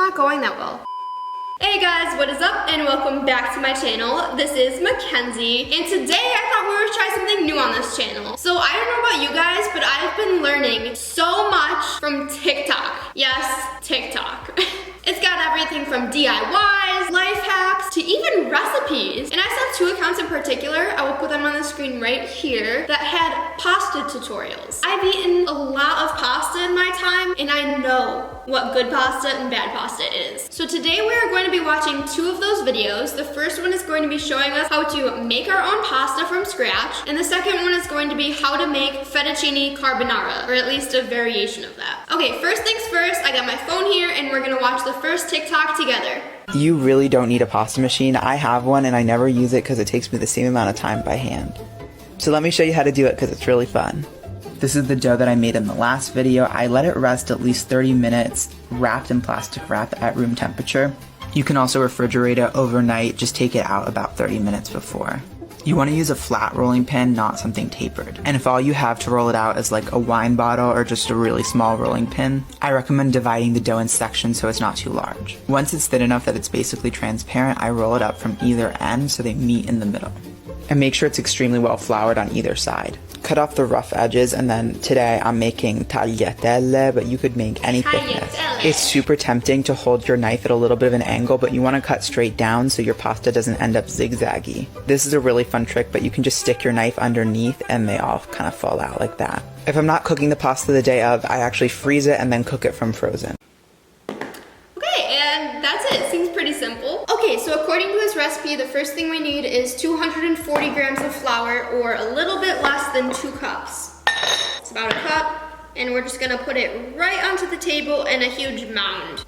not going that well. Hey guys, what is up and welcome back to my channel. This is Mackenzie and today I thought we would try something new on this channel. So I don't know about you guys, but I've been learning so much from TikTok. Yes, TikTok. It's got everything from DIYs, life hacks, to even recipes. And I saw 2 accounts in particular, I will put them on the screen right here, that had pasta tutorials. I've eaten a lot of pasta in my time and I know what good pasta and bad pasta is. So today we are going to be watching 2 of those videos. The first one is going to be showing us how to make our own pasta from scratch, and the second one is going to be how to make fettuccine carbonara, or at least a variation of that. Okay, first things first, I got my phone here and we're gonna watch the first TikTok together. You really don't need a pasta machine. I have one and I never use it because it takes me the same amount of time by hand. So let me show you how to do it because it's really fun. This is the dough that I made in the last video. I let it rest at least 30 minutes, wrapped in plastic wrap at room temperature. You can also refrigerate it overnight, just take it out about 30 minutes before. You want to use a flat rolling pin, not something tapered. And if all you have to roll it out is like a wine bottle or just a really small rolling pin, I recommend dividing the dough in sections so it's not too large. Once it's thin enough that it's basically transparent, I roll it up from either end so they meet in the middle. And make sure it's extremely well floured on either side. Cut off the rough edges, and then today I'm making tagliatelle, but you could make any thickness. It's super tempting to hold your knife at a little bit of an angle, but you want to cut straight down so your pasta doesn't end up zigzaggy. This is a really fun trick, but you can just stick your knife underneath and they all kind of fall out like that. If I'm not cooking the pasta the day of, I actually freeze it and then cook it from frozen. Okay, and that's it. Seems pretty simple. Okay, so according to this recipe, the first thing we need is 240 grams of flour, or a little bit less than 2 cups. It's about a cup, and we're just gonna put it right onto the table in a huge mound.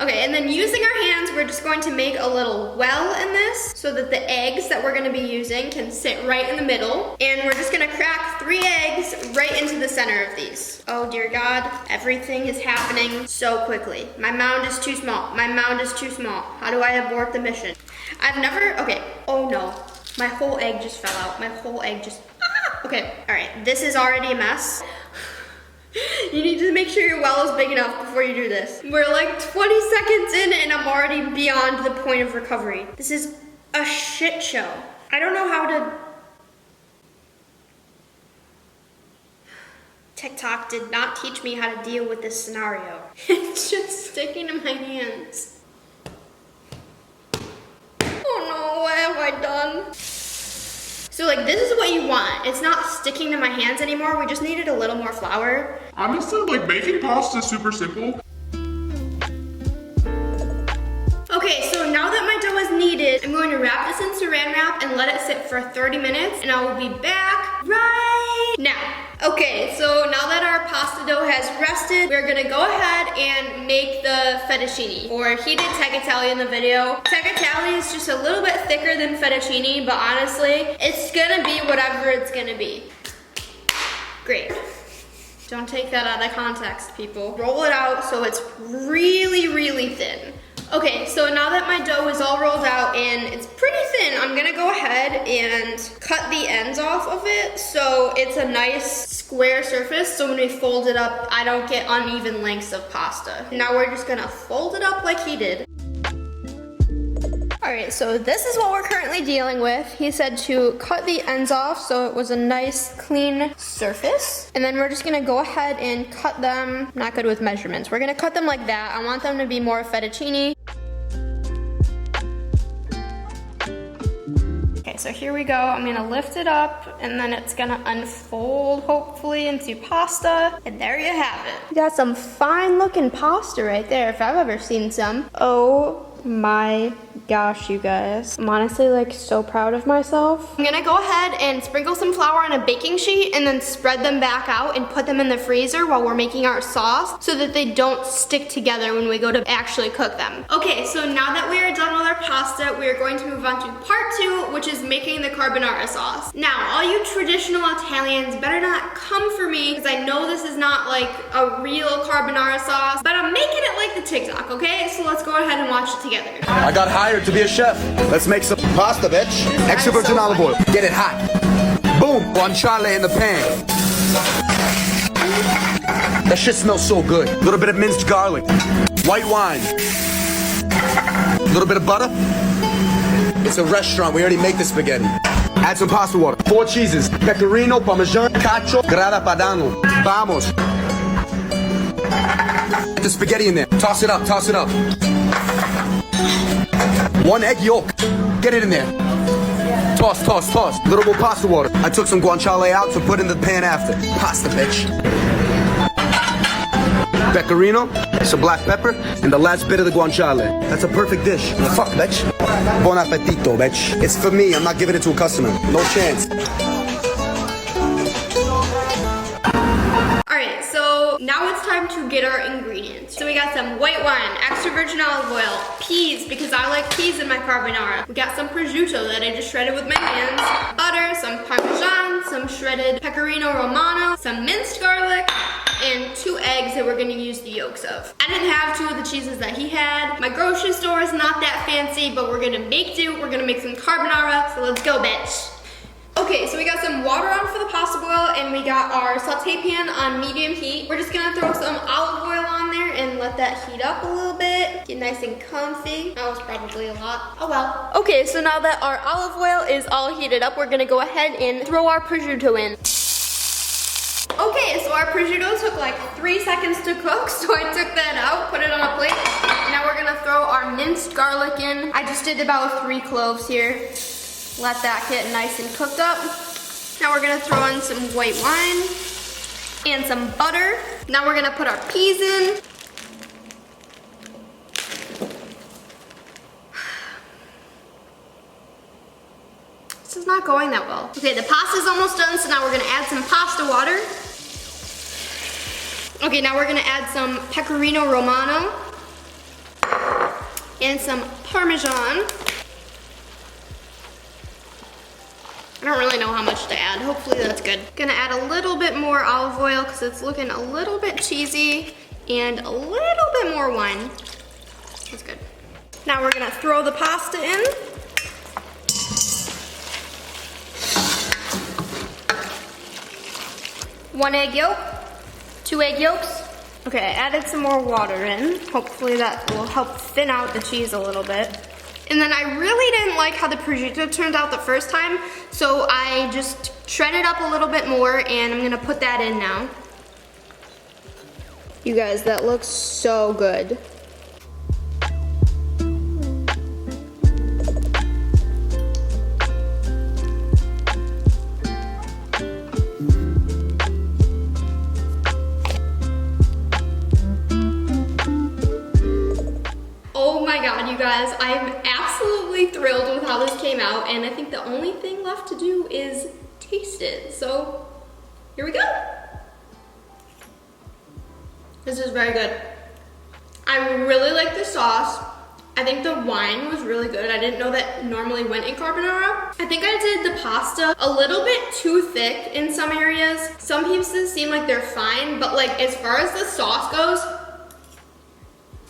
Okay, and then using our hands, we're just going to make a little well in this so that the eggs that we're gonna be using can sit right in the middle. And we're just gonna crack 3 eggs right into the center of these. Oh dear God, everything is happening so quickly. My mound is too small. My mound is too small. How do I abort the mission? Okay, oh no. My whole egg just fell out. My whole egg just, Okay, all right, this is already a mess. You need to make sure your well is big enough before you do this. We're like 20 seconds in and I'm already beyond the point of recovery. This is a shit show. I don't know how to... TikTok did not teach me how to deal with this scenario. It's just sticking to my hands. Oh no, what have I done? So like, this is what you want. It's not sticking to my hands anymore. We just needed a little more flour. Honestly, like, making pasta is super simple. Okay, so now that my dough is kneaded, I'm going to wrap this in saran wrap and let it sit for 30 minutes, and I will be back right now. Okay, so now that our pasta dough has rested, we're gonna go ahead and make the fettuccine. Or he did tagliatelle in the video. Tagliatelle is just a little bit thicker than fettuccine, but honestly, it's gonna be whatever it's gonna be. Great. Don't take that out of context, people. Roll it out so it's really, really thin. Okay, so now that my dough is all rolled out and it's pretty thin, I'm gonna go ahead and cut the ends off of it so it's a nice square surface, so when we fold it up, I don't get uneven lengths of pasta. Now we're just gonna fold it up like he did. All right, so this is what we're currently dealing with. He said to cut the ends off so it was a nice clean surface. And then we're just gonna go ahead and cut them, not good with measurements. We're gonna cut them like that. I want them to be more fettuccine. Okay, so here we go. I'm gonna lift it up and then it's gonna unfold hopefully into pasta. And there you have it. You got some fine looking pasta right there if I've ever seen some. Oh my gosh, you guys. I'm honestly like so proud of myself. I'm gonna go ahead and sprinkle some flour on a baking sheet and then spread them back out and put them in the freezer while we're making our sauce so that they don't stick together when we go to actually cook them. Okay, so now that we are done with our pasta, we are going to move on to part 2, which is making the carbonara sauce. Now, all you traditional Italians better not come for me because I know this is not like a real carbonara sauce, but I'm making it like the TikTok, okay? So let's go ahead and watch it together. I got hired to be a chef. Let's make some pasta, bitch. Extra virgin olive oil. Get it hot. Boom. Guanciale in the pan. That shit smells so good. A little bit of minced garlic, white wine, a little bit of butter. It's a restaurant. We already make the spaghetti. Add some pasta water. 4 cheeses. Pecorino, Parmesan, Cacio, Grana Padano. Vamos. Get the spaghetti in there. Toss it up, toss it up. 1 egg yolk. Get it in there. Toss, toss, toss. Little more pasta water. I took some guanciale out to put in the pan after. Pasta, bitch. Pecorino, some black pepper, and the last bit of the guanciale. That's a perfect dish. Fuck, bitch. Buon appetito, bitch. It's for me. I'm not giving it to a customer. No chance. Alright, so now it's time to get our ingredients. So we got some white wine, extra virgin olive oil, peas, because I like peas in my carbonara. We got some prosciutto that I just shredded with my hands, butter, some parmesan, some shredded pecorino romano, some minced garlic, and 2 eggs that we're gonna use the yolks of. I didn't have 2 of the cheeses that he had. My grocery store is not that fancy, but we're gonna make do. We're gonna make some carbonara, so let's go, bitch. Okay, so we got some water on for the pasta boil, and we got our saute pan on medium heat. We're just gonna throw some olive oil on there and let that heat up a little bit. Get nice and comfy. That was probably a lot. Oh well. Okay, so now that our olive oil is all heated up, we're gonna go ahead and throw our prosciutto in. Okay, so our prosciutto took like 3 seconds to cook, so I took that out, put it on a plate. Now we're gonna throw our minced garlic in. I just did about 3 cloves here. Let that get nice and cooked up. Now we're gonna throw in some white wine and some butter. Now we're gonna put our peas in. This is not going that well. Okay, the pasta's almost done, so now we're gonna add some pasta water. Okay, now we're gonna add some pecorino romano and some parmesan. I don't really know how much to add. Hopefully that's good. Gonna add a little bit more olive oil because it's looking a little bit cheesy, and a little bit more wine. That's good. Now we're gonna throw the pasta in. One egg yolk, 2 egg yolks. Okay, I added some more water in. Hopefully that will help thin out the cheese a little bit. And then I really didn't like how the prosciutto turned out the first time, so I just shredded up a little bit more, and I'm gonna put that in now. You guys, that looks so good. Oh my god, you guys, I'm absolutely thrilled with how this came out, and I think the only thing left to do is taste it. So, here we go. This is very good. I really like the sauce. I think the wine was really good. I didn't know that normally went in carbonara. I think I did the pasta a little bit too thick in some areas. Some pieces seem like they're fine, but like as far as the sauce goes,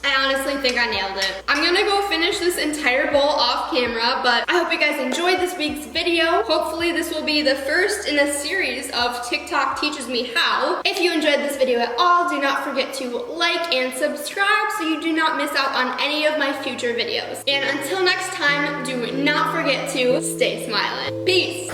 I honestly think I nailed it. I'm gonna go finish this entire bowl off camera, but I hope you guys enjoyed this week's video. Hopefully this will be the first in a series of TikTok Teaches Me How. If you enjoyed this video at all, do not forget to like and subscribe so you do not miss out on any of my future videos. And until next time, do not forget to stay smiling. Peace.